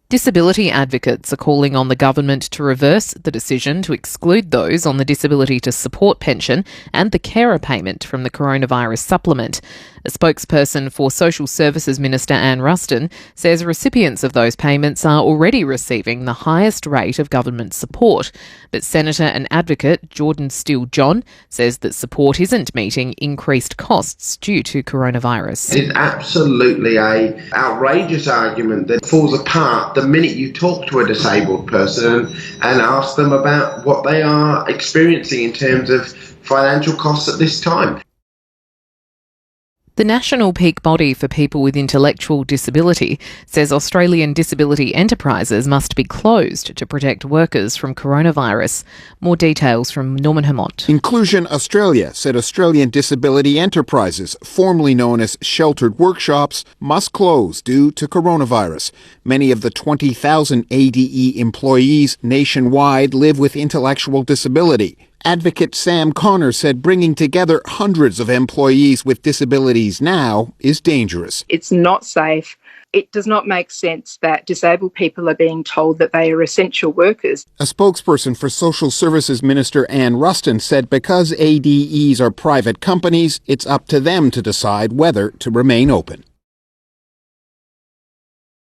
Disability advocates are calling on the government to reverse the decision to exclude those on the disability to support pension and the carer payment from the coronavirus supplement. A spokesperson for Social Services Minister Anne Ruston says recipients of those payments are already receiving the highest rate of government support. But Senator and advocate Jordan Steele-John says that support isn't meeting increased costs due to coronavirus. It's absolutely an outrageous argument that falls apart the minute you talk to a disabled person and ask them about what they are experiencing in terms of financial costs at this time. The national peak body for people with intellectual disability says Australian disability enterprises must be closed to protect workers from coronavirus. More details from Norman Hermont. Inclusion Australia said Australian disability enterprises, formerly known as sheltered workshops, must close due to coronavirus. Many of the 20,000 ADE employees nationwide live with intellectual disability. Advocate Sam Connor said bringing together hundreds of employees with disabilities now is dangerous. It's not safe. It does not make sense that disabled people are being told that they are essential workers. A spokesperson for Social Services Minister Anne Ruston said because ADEs are private companies, it's up to them to decide whether to remain open.